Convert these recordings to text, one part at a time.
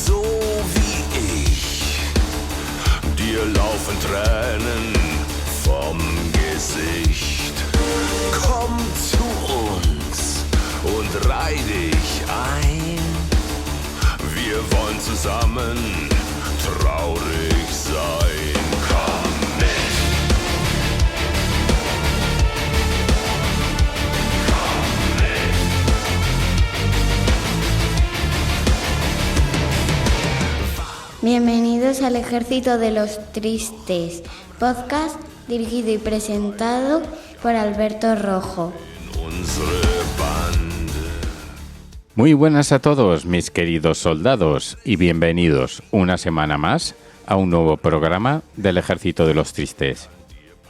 so wie ich. Dir laufen Tränen vom Gesicht. Komm zu uns und reih dich ein. Wir wollen zusammen traurig sein. Komm mit. Komm mit. Bienvenidos al Ejército de los Tristes, podcast dirigido y presentado por Alberto Rojo. Muy buenas a todos, mis queridos soldados, y bienvenidos una semana más a un nuevo programa del Ejército de los Tristes.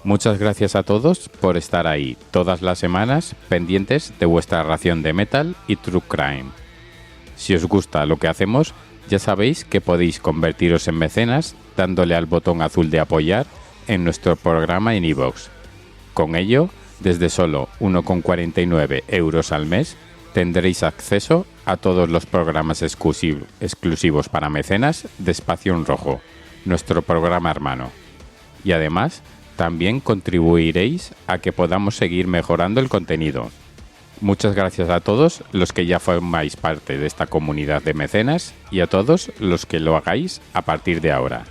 Muchas gracias a todos por estar ahí todas las semanas pendientes de vuestra ración de metal y true crime. Si os gusta lo que hacemos, ya sabéis que podéis convertiros en mecenas dándole al botón azul de apoyar en nuestro programa en iVoox. Con ello, desde solo 1,49 € al mes, tendréis acceso a todos los programas exclusivos para mecenas de Espacio en Rojo, nuestro programa hermano. Y además, también contribuiréis a que podamos seguir mejorando el contenido. Muchas gracias a todos los que ya formáis parte de esta comunidad de mecenas y a todos los que lo hagáis a partir de ahora.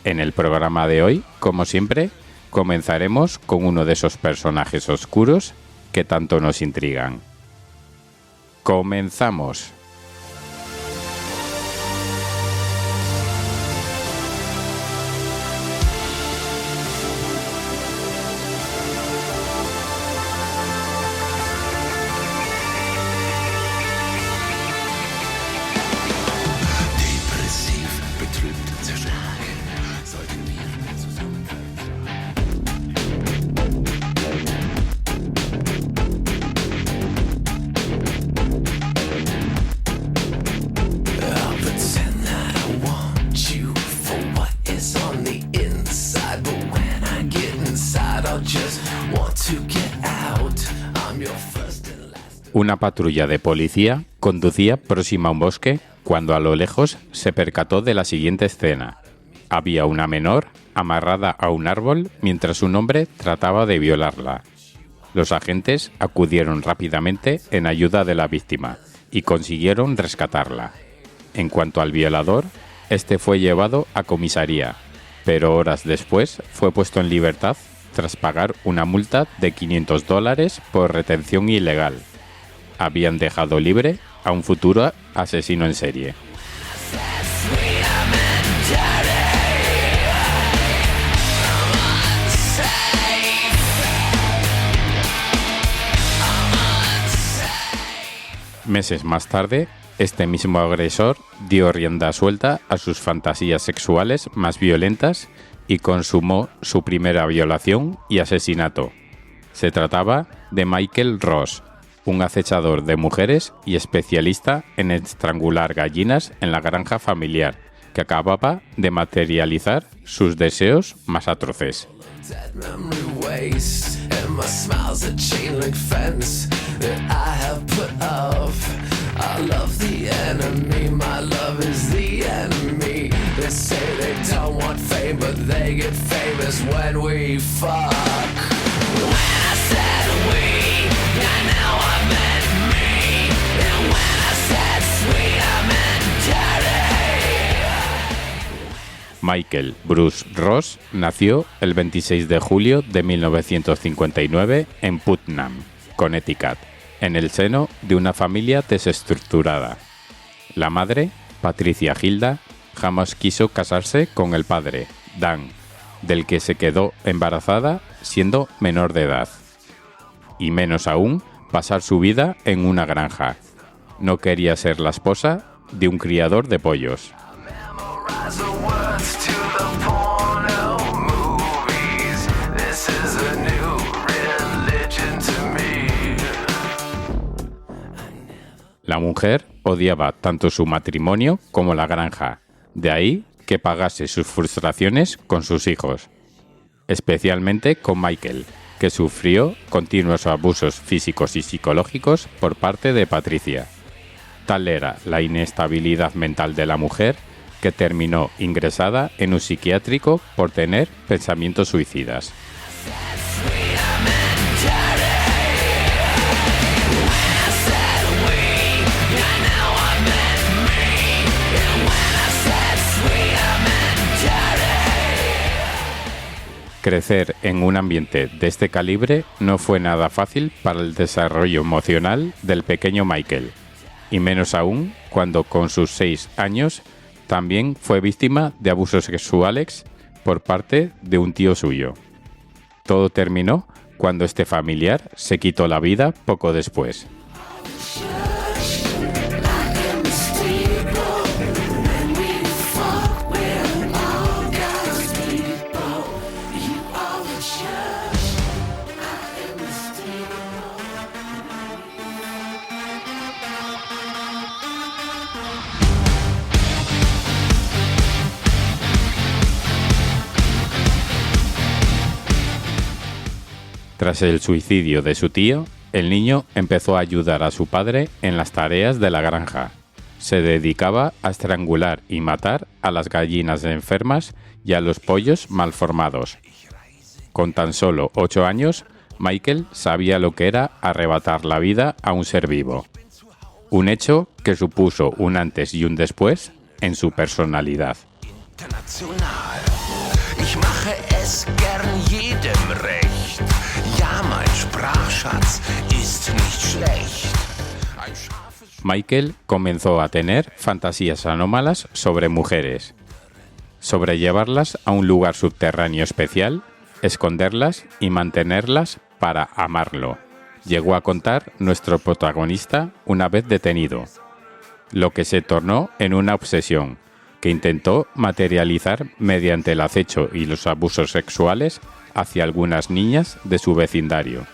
En el programa de hoy, como siempre, comenzaremos con uno de esos personajes oscuros que tanto nos intrigan. ¡Comenzamos! Una patrulla de policía conducía próxima a un bosque cuando a lo lejos se percató de la siguiente escena. Había una menor amarrada a un árbol mientras un hombre trataba de violarla. Los agentes acudieron rápidamente en ayuda de la víctima y consiguieron rescatarla. En cuanto al violador, este fue llevado a comisaría, pero horas después fue puesto en libertad tras pagar una multa de $500 por retención ilegal. Habían dejado libre a un futuro asesino en serie. Meses más tarde, este mismo agresor dio rienda suelta a sus fantasías sexuales más violentas y consumó su primera violación y asesinato. Se trataba de Michael Ross, un acechador de mujeres y especialista en estrangular gallinas en la granja familiar, que acababa de materializar sus deseos más atroces. Michael Bruce Ross nació el 26 de julio de 1959 en Putnam, Connecticut, en el seno de una familia desestructurada. La madre, Patricia Hilda, jamás quiso casarse con el padre, Dan, del que se quedó embarazada siendo menor de edad. Y menos aún, pasar su vida en una granja. No quería ser la esposa de un criador de pollos. La mujer odiaba tanto su matrimonio como la granja, de ahí que pagase sus frustraciones con sus hijos, especialmente con Michael, que sufrió continuos abusos físicos y psicológicos por parte de Patricia. Tal era la inestabilidad mental de la mujer que terminó ingresada en un psiquiátrico por tener pensamientos suicidas. Crecer en un ambiente de este calibre no fue nada fácil para el desarrollo emocional del pequeño Michael, y menos aún cuando con sus 6 años también fue víctima de abusos sexuales por parte de un tío suyo. Todo terminó cuando este familiar se quitó la vida poco después. Tras el suicidio de su tío, el niño empezó a ayudar a su padre en las tareas de la granja. Se dedicaba a estrangular y matar a las gallinas enfermas y a los pollos malformados. Con tan solo 8 años, Michael sabía lo que era arrebatar la vida a un ser vivo. Un hecho que supuso un antes y un después en su personalidad. International. Ich mache es gern jedem recht. Ja, mein Sprachschatz ist nicht schlecht. Michael comenzó a tener fantasías anómalas sobre mujeres. Sobrellevarlas a un lugar subterráneo especial, esconderlas y mantenerlas para amarlo. Llegó a contar nuestro protagonista una vez detenido, lo que se tornó en una obsesión que intentó materializar mediante el acecho y los abusos sexuales hacia algunas niñas de su vecindario.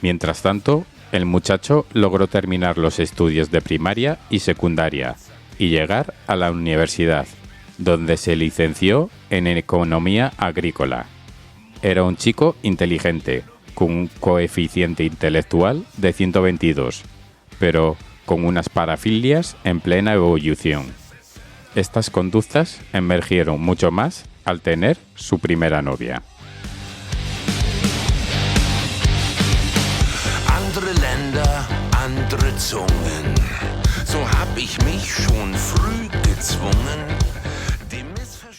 Mientras tanto, el muchacho logró terminar los estudios de primaria y secundaria y llegar a la universidad, donde se licenció en economía agrícola. Era un chico inteligente, con un coeficiente intelectual de 122, pero con unas parafilias en plena evolución. Estas conductas emergieron mucho más al tener su primera novia. Andere Länder, andere Zungen. So hab ich mich schon früh gezwungen.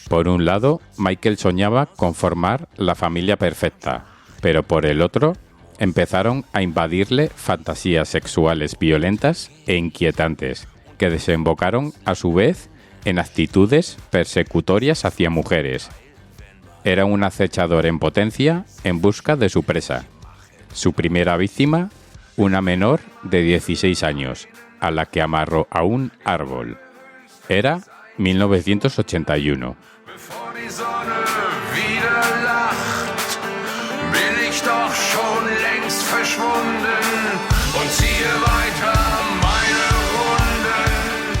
Por un lado, Michael soñaba con formar la familia perfecta, pero por el otro, empezaron a invadirle fantasías sexuales violentas e inquietantes, que desembocaron a su vez en actitudes persecutorias hacia mujeres. Era un acechador en potencia en busca de su presa. Su primera víctima, una menor de 16 años, a la que amarró a un árbol. Era 1981. Bevor die Sonne wieder lacht, bin ich doch schon längst verschwunden und ziehe weiter meine Runden.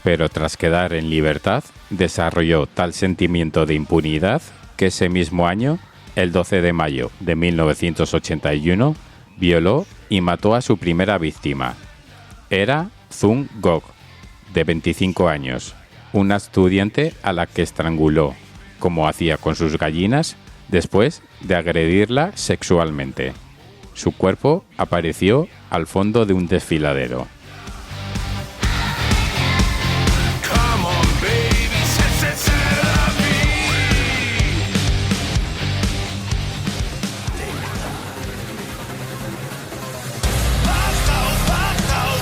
Pero tras quedar en libertad, desarrolló tal sentimiento de impunidad que ese mismo año, el 12 de mayo de 1981, violó y mató a su primera víctima. Era Zung Gok, de 25 años, una estudiante a la que estranguló, como hacía con sus gallinas, después de agredirla sexualmente. Su cuerpo apareció al fondo de un desfiladero. Come on, baby, c'est la vie. Wach auf, wach auf.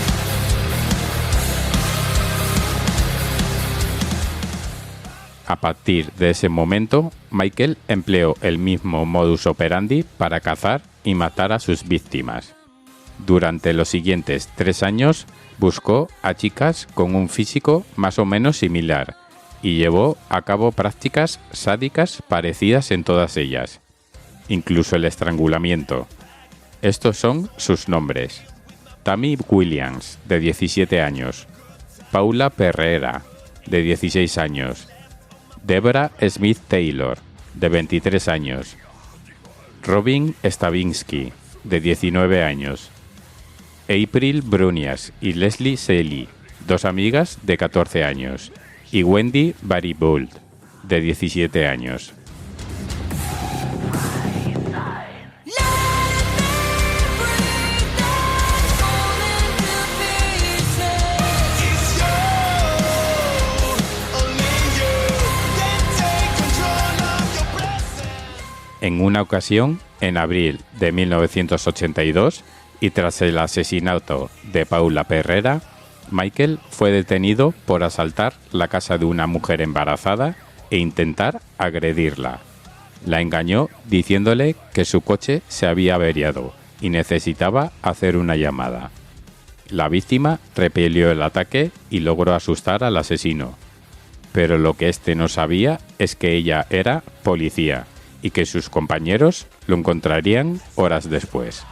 A partir de ese momento, Michael empleó el mismo modus operandi para cazar y matar a sus víctimas. Durante los siguientes 3 años, buscó a chicas con un físico más o menos similar y llevó a cabo prácticas sádicas parecidas en todas ellas, incluso el estrangulamiento. Estos son sus nombres: Tammy Williams, de 17 años, Paula Perrera, de 16 años. Deborah Smith Taylor, de 23 años. Robin Stavinsky, de 19 años. April Brunias y Leslie Selly, dos amigas de 14 años. Y Wendy Baribold, de 17 años. En una ocasión, en abril de 1982, y tras el asesinato de Paula Perrera, Michael fue detenido por asaltar la casa de una mujer embarazada e intentar agredirla. La engañó diciéndole que su coche se había averiado y necesitaba hacer una llamada. La víctima repelió el ataque y logró asustar al asesino. Pero lo que éste no sabía es que ella era policía y que sus compañeros lo encontrarían horas después.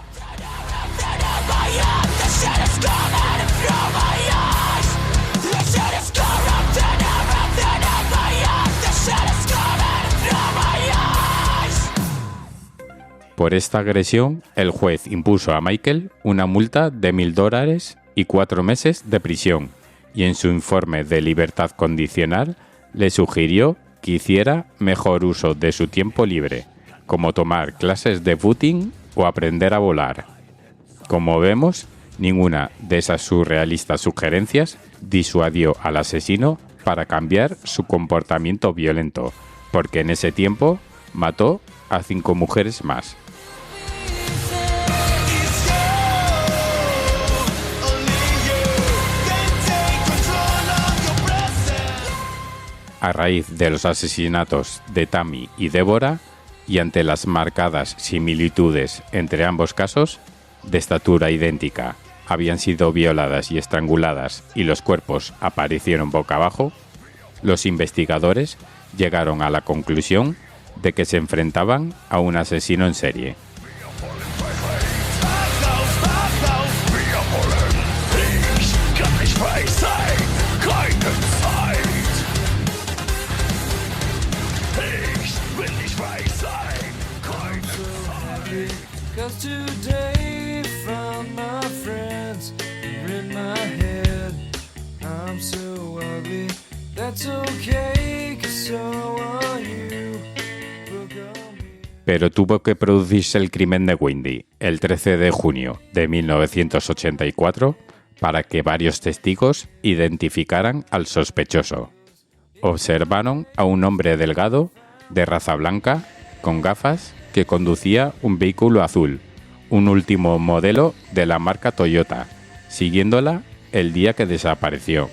Por esta agresión, el juez impuso a Michael una multa de $1,000 y 4 meses de prisión, y en su informe de libertad condicional le sugirió que hiciera mejor uso de su tiempo libre, como tomar clases de footing o aprender a volar. Como vemos, ninguna de esas surrealistas sugerencias disuadió al asesino para cambiar su comportamiento violento, porque en ese tiempo mató a 5 mujeres más. A raíz de los asesinatos de Tammy y Deborah, y ante las marcadas similitudes entre ambos casos, de estatura idéntica, habían sido violadas y estranguladas y los cuerpos aparecieron boca abajo, los investigadores llegaron a la conclusión de que se enfrentaban a un asesino en serie. Today found my friends in my head. I'm so ugly, that's okay, 'cause so are you. Pero tuvo que producirse el crimen de Wendy el 13 de junio de 1984 para que varios testigos identificaran al sospechoso. Observaron a un hombre delgado, de raza blanca, con gafas, que conducía un vehículo azul, un último modelo de la marca Toyota, siguiéndola el día que desapareció.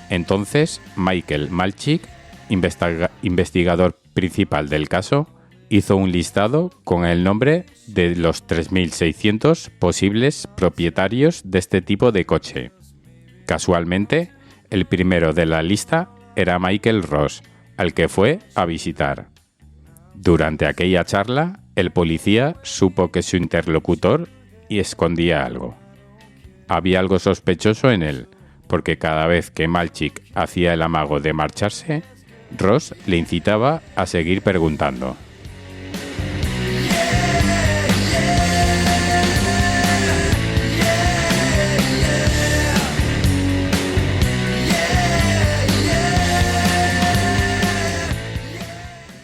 Entonces, Michael Malchik, investigador principal del caso, hizo un listado con el nombre de los 3.600 posibles propietarios de este tipo de coche. Casualmente, el primero de la lista era Michael Ross, al que fue a visitar. Durante aquella charla, el policía supo que su interlocutor escondía algo. Había algo sospechoso en él, porque cada vez que Malchik hacía el amago de marcharse, Ross le incitaba a seguir preguntando.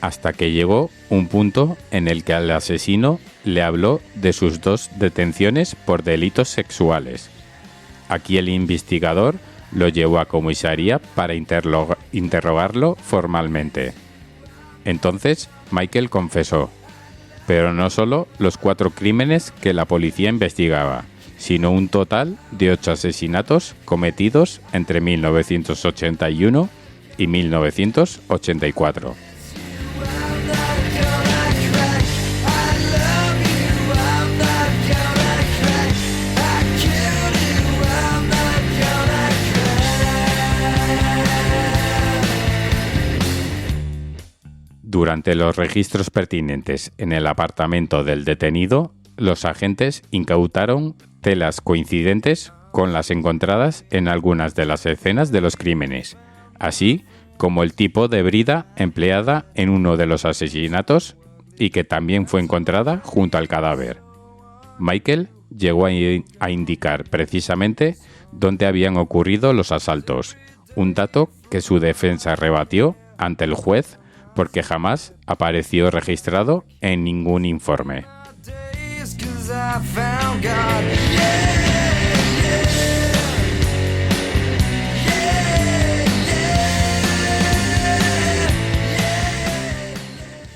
Hasta que llegó un punto en el que al asesino le habló de sus 2 detenciones por delitos sexuales. Aquí el investigador lo llevó a comisaría para interrogarlo formalmente. Entonces Michael confesó, pero no solo los 4 crímenes que la policía investigaba, sino un total de 8 asesinatos cometidos entre 1981 y 1984. Durante los registros pertinentes en el apartamento del detenido, los agentes incautaron telas coincidentes con las encontradas en algunas de las escenas de los crímenes, así como el tipo de brida empleada en uno de los asesinatos y que también fue encontrada junto al cadáver. Michael llegó a indicar precisamente dónde habían ocurrido los asaltos, un dato que su defensa rebatió ante el juez porque jamás apareció registrado en ningún informe.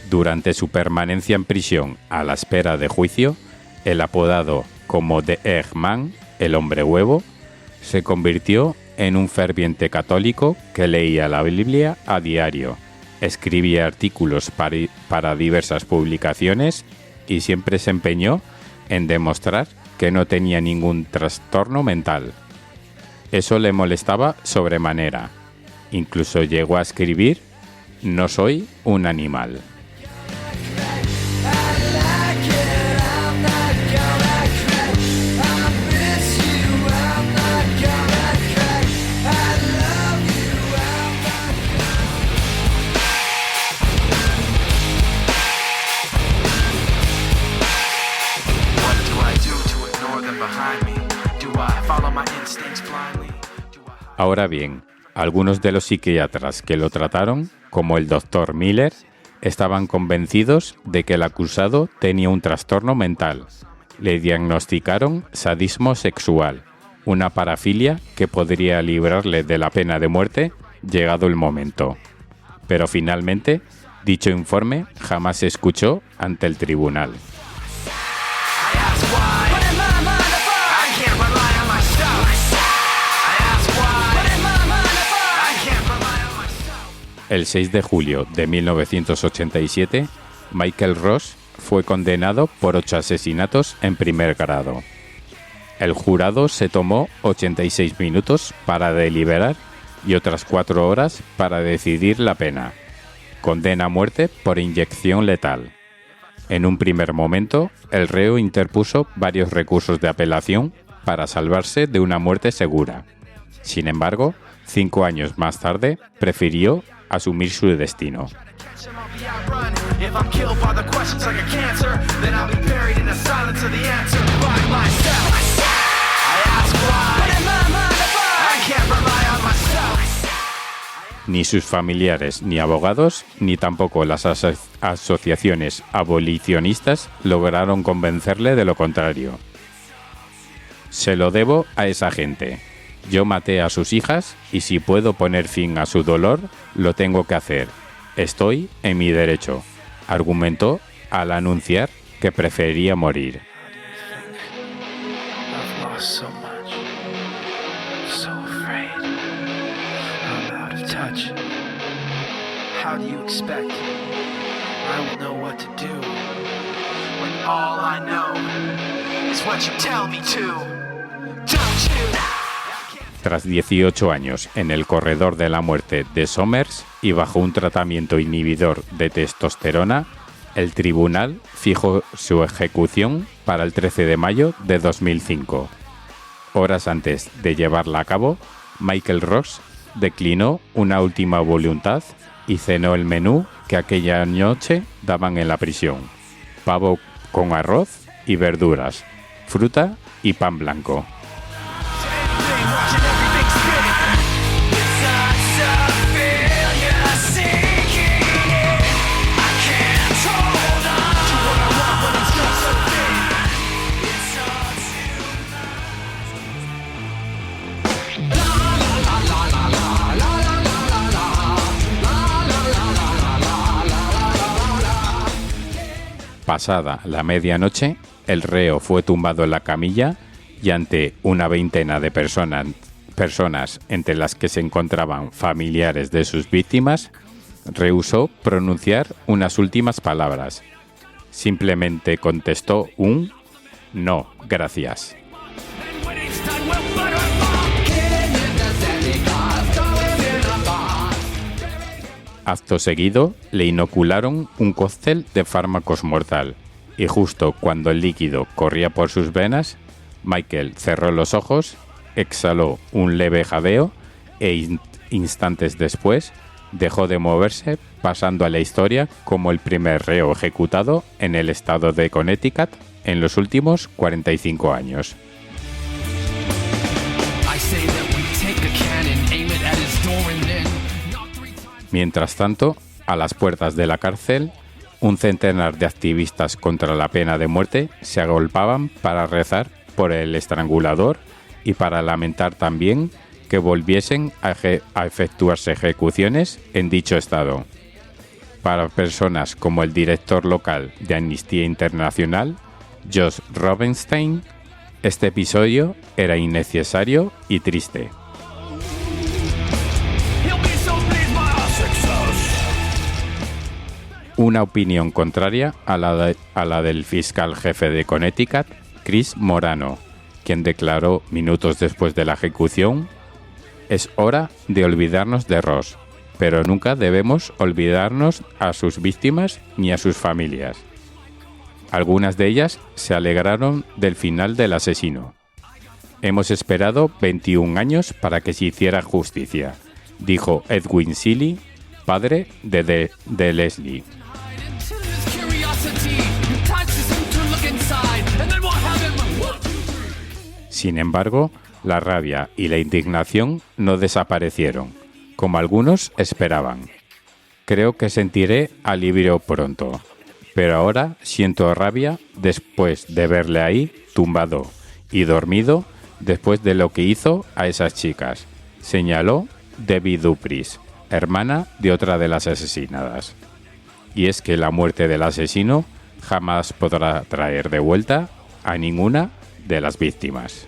Durante su permanencia en prisión a la espera de juicio, el apodado como The Eggman, el hombre huevo, se convirtió en un ferviente católico que leía la Biblia a diario, escribía artículos para diversas publicaciones y siempre se empeñó en demostrar que no tenía ningún trastorno mental. Eso le molestaba sobremanera. Incluso llegó a escribir: "No soy un animal". Ahora bien, algunos de los psiquiatras que lo trataron, como el Dr. Miller, estaban convencidos de que el acusado tenía un trastorno mental. Le diagnosticaron sadismo sexual, una parafilia que podría librarle de la pena de muerte llegado el momento. Pero finalmente, dicho informe jamás se escuchó ante el tribunal. El 6 de julio de 1987, Michael Ross fue condenado por 8 asesinatos en primer grado. El jurado se tomó 86 minutos para deliberar y otras 4 horas para decidir la pena. Condena a muerte por inyección letal. En un primer momento, el reo interpuso varios recursos de apelación para salvarse de una muerte segura. Sin embargo, 5 años más tarde, prefirió asumir su destino. Ni sus familiares ni abogados, ni tampoco las asociaciones abolicionistas lograron convencerle de lo contrario. Se lo debo a esa gente. Yo maté a sus hijas y si puedo poner fin a su dolor, lo tengo que hacer. Estoy en mi derecho, argumentó al anunciar que prefería morir. Tras 18 años en el corredor de la muerte de Somers y bajo un tratamiento inhibidor de testosterona, el tribunal fijó su ejecución para el 13 de mayo de 2005. Horas antes de llevarla a cabo, Michael Ross declinó una última voluntad y cenó el menú que aquella noche daban en la prisión: pavo con arroz y verduras, fruta y pan blanco. Pasada la medianoche, el reo fue tumbado en la camilla y ante una veintena de personas entre las que se encontraban familiares de sus víctimas, rehusó pronunciar unas últimas palabras. Simplemente contestó un "no, gracias". Acto seguido, le inocularon un cóctel de fármacos mortal, y justo cuando el líquido corría por sus venas, Michael cerró los ojos, exhaló un leve jadeo e instantes después dejó de moverse, pasando a la historia como el primer reo ejecutado en el estado de Connecticut en los últimos 45 años. Mientras tanto, a las puertas de la cárcel, un centenar de activistas contra la pena de muerte se agolpaban para rezar por el estrangulador y para lamentar también que volviesen a efectuarse ejecuciones en dicho estado. Para personas como el director local de Amnistía Internacional, Josh Robenstein, este episodio era innecesario y triste. Una opinión contraria a la del fiscal jefe de Connecticut, Chris Morano, quien declaró minutos después de la ejecución: «Es hora de olvidarnos de Ross, pero nunca debemos olvidarnos a sus víctimas ni a sus familias». Algunas de ellas se alegraron del final del asesino. «Hemos esperado 21 años para que se hiciera justicia», dijo Edwin Seeley, padre de Leslie. Sin embargo, la rabia y la indignación no desaparecieron, como algunos esperaban. «Creo que sentiré alivio pronto, pero ahora siento rabia después de verle ahí, tumbado y dormido, después de lo que hizo a esas chicas», señaló Debbie Dupris, hermana de otra de las asesinadas. Y es que la muerte del asesino jamás podrá traer de vuelta a ninguna de las víctimas.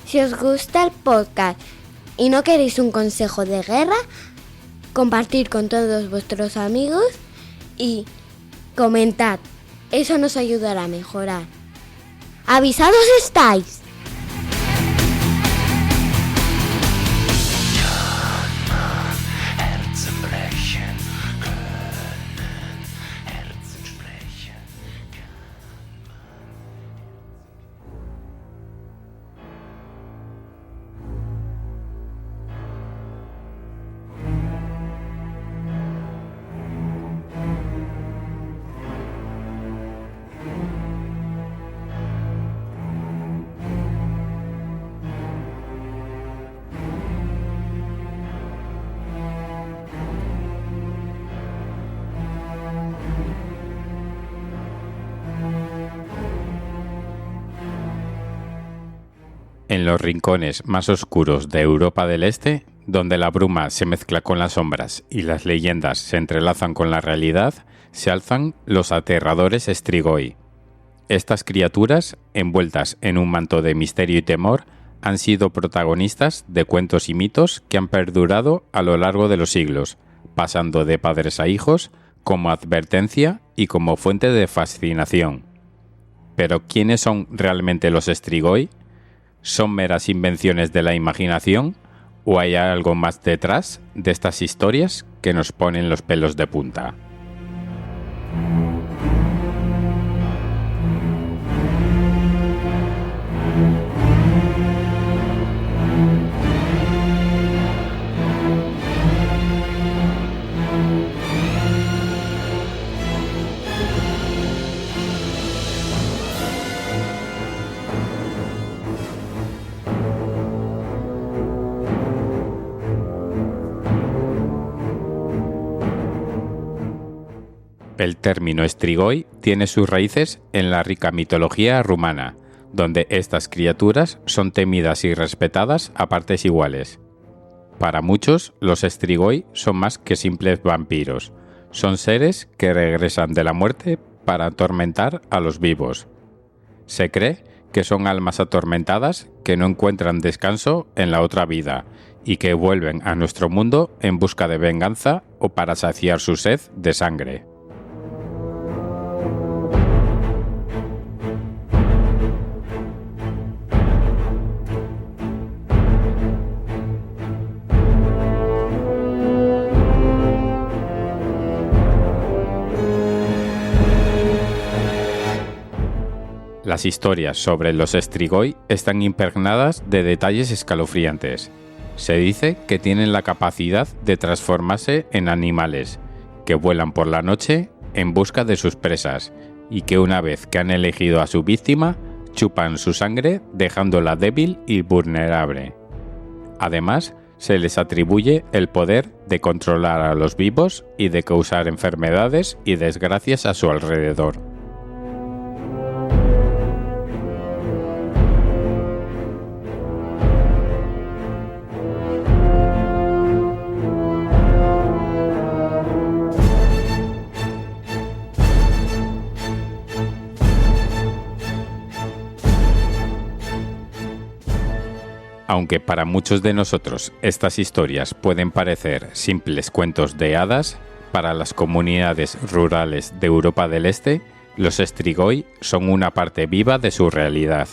Si os gusta el podcast y no queréis un consejo de guerra, compartid con todos vuestros amigos y comentad. Eso nos ayudará a mejorar. ¡Avisados estáis! En los rincones más oscuros de Europa del Este, donde la bruma se mezcla con las sombras y las leyendas se entrelazan con la realidad, se alzan los aterradores Strigoi. Estas criaturas, envueltas en un manto de misterio y temor, han sido protagonistas de cuentos y mitos que han perdurado a lo largo de los siglos, pasando de padres a hijos, como advertencia y como fuente de fascinación. Pero ¿quiénes son realmente los Strigoi? ¿Son meras invenciones de la imaginación o hay algo más detrás de estas historias que nos ponen los pelos de punta? El término Strigoi tiene sus raíces en la rica mitología rumana, donde estas criaturas son temidas y respetadas a partes iguales. Para muchos, los Strigoi son más que simples vampiros. Son seres que regresan de la muerte para atormentar a los vivos. Se cree que son almas atormentadas que no encuentran descanso en la otra vida y que vuelven a nuestro mundo en busca de venganza o para saciar su sed de sangre. Las historias sobre los Strigoi están impregnadas de detalles escalofriantes. Se dice que tienen la capacidad de transformarse en animales, que vuelan por la noche en busca de sus presas, y que una vez que han elegido a su víctima, chupan su sangre dejándola débil y vulnerable. Además, se les atribuye el poder de controlar a los vivos y de causar enfermedades y desgracias a su alrededor. Aunque para muchos de nosotros estas historias pueden parecer simples cuentos de hadas, para las comunidades rurales de Europa del Este, los Strigoi son una parte viva de su realidad.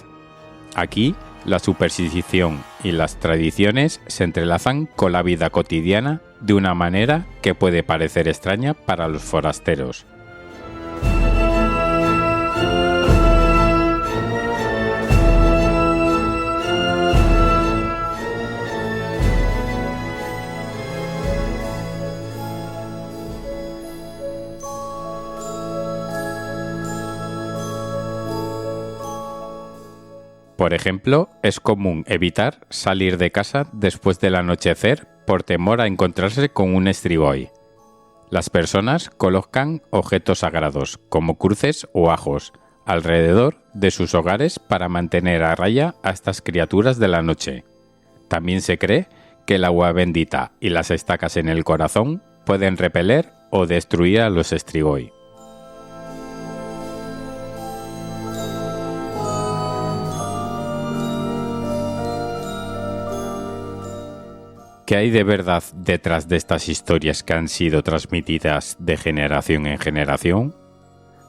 Aquí, la superstición y las tradiciones se entrelazan con la vida cotidiana de una manera que puede parecer extraña para los forasteros. Por ejemplo, es común evitar salir de casa después del anochecer por temor a encontrarse con un Strigoi. Las personas colocan objetos sagrados, como cruces o ajos, alrededor de sus hogares para mantener a raya a estas criaturas de la noche. También se cree que el agua bendita y las estacas en el corazón pueden repeler o destruir a los Strigoi. ¿Qué hay de verdad detrás de estas historias que han sido transmitidas de generación en generación?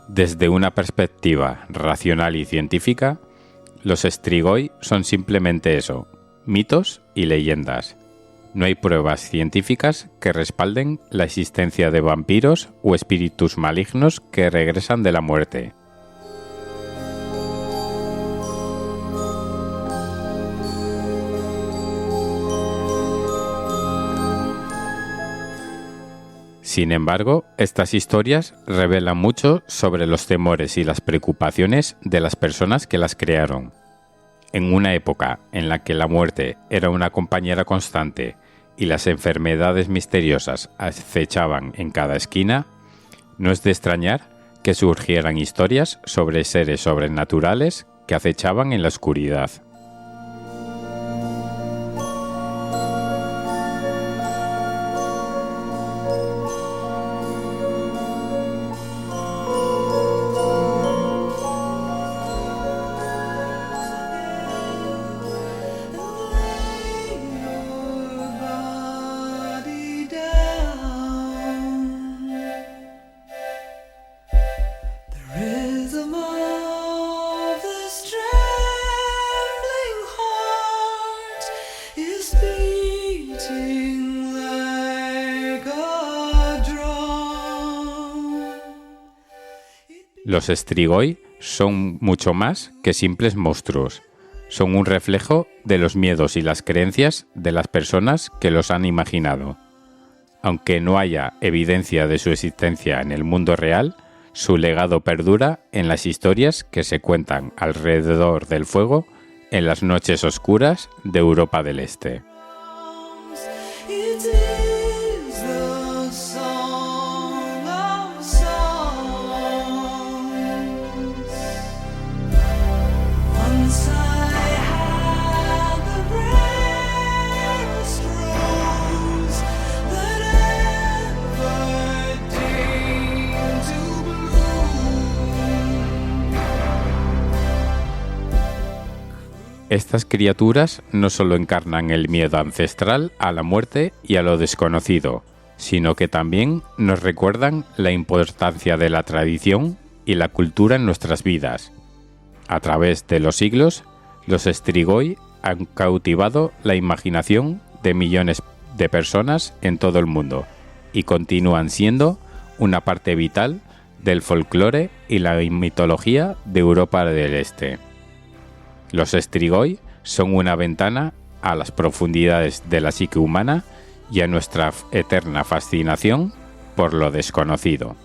Desde una perspectiva racional y científica, los Strigoi son simplemente eso, mitos y leyendas. No hay pruebas científicas que respalden la existencia de vampiros o espíritus malignos que regresan de la muerte. Sin embargo, estas historias revelan mucho sobre los temores y las preocupaciones de las personas que las crearon. En una época en la que la muerte era una compañera constante y las enfermedades misteriosas acechaban en cada esquina, no es de extrañar que surgieran historias sobre seres sobrenaturales que acechaban en la oscuridad. Los Strigoi son mucho más que simples monstruos. Son un reflejo de los miedos y las creencias de las personas que los han imaginado. Aunque no haya evidencia de su existencia en el mundo real, su legado perdura en las historias que se cuentan alrededor del fuego en las noches oscuras de Europa del Este. It is the song of songs. Once I had the rarest rose that ever deigned to bloom. Estas criaturas no solo encarnan el miedo ancestral a la muerte y a lo desconocido, sino que también nos recuerdan la importancia de la tradición y la cultura en nuestras vidas. A través de los siglos, los Strigoi han cautivado la imaginación de millones de personas en todo el mundo y continúan siendo una parte vital del folclore y la mitología de Europa del Este. Los Strigoi son una ventana a las profundidades de la psique humana y a nuestra eterna fascinación por lo desconocido.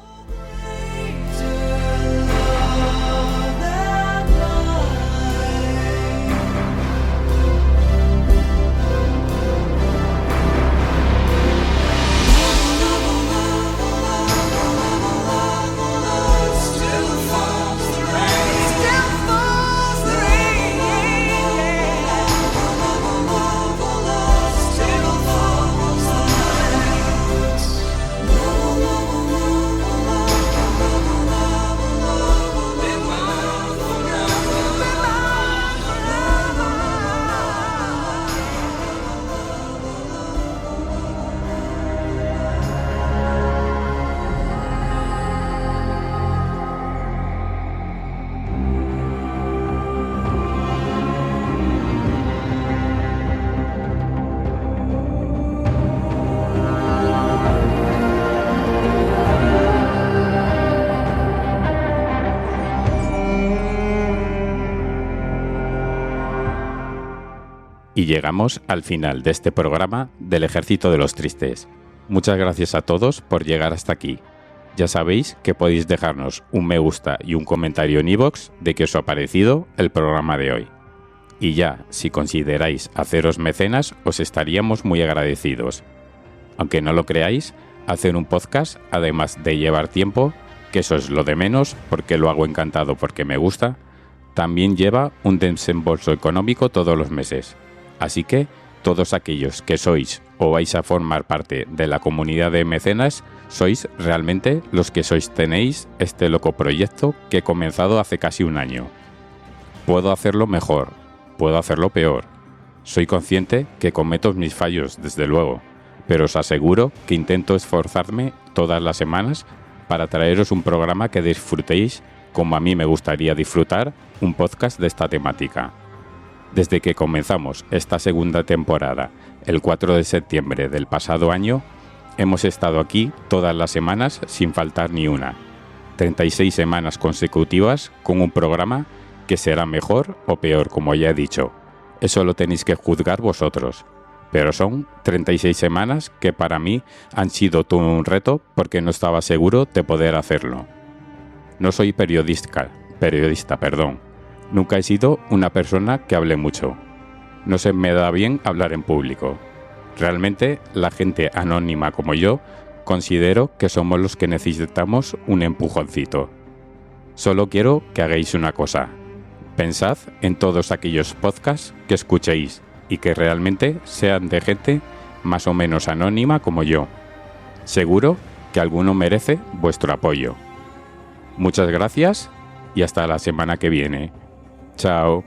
Y llegamos al final de este programa del Ejército de los Tristes. Muchas gracias a todos por llegar hasta aquí. Ya sabéis que podéis dejarnos un me gusta y un comentario en iVoox de qué os ha parecido el programa de hoy. Y ya, si consideráis haceros mecenas, os estaríamos muy agradecidos. Aunque no lo creáis, hacer un podcast, además de llevar tiempo, que eso es lo de menos, porque lo hago encantado porque me gusta, también lleva un desembolso económico todos los meses. Así que, todos aquellos que sois o vais a formar parte de la comunidad de mecenas, sois realmente los que sostenéis este loco proyecto que he comenzado hace casi un año. Puedo hacerlo mejor, puedo hacerlo peor. Soy consciente que cometo mis fallos, desde luego, pero os aseguro que intento esforzarme todas las semanas para traeros un programa que disfrutéis como a mí me gustaría disfrutar un podcast de esta temática. Desde que comenzamos esta segunda temporada, el 4 de septiembre del pasado año, hemos estado aquí todas las semanas sin faltar ni una. 36 semanas consecutivas con un programa que será mejor o peor, como ya he dicho. Eso lo tenéis que juzgar vosotros. Pero son 36 semanas que para mí han sido todo un reto porque no estaba seguro de poder hacerlo. No soy periodista. Nunca he sido una persona que hable mucho. No se me da bien hablar en público. Realmente, la gente anónima como yo, considero que somos los que necesitamos un empujoncito. Solo quiero que hagáis una cosa. Pensad en todos aquellos podcasts que escuchéis y que realmente sean de gente más o menos anónima como yo. Seguro que alguno merece vuestro apoyo. Muchas gracias y hasta la semana que viene. Chao.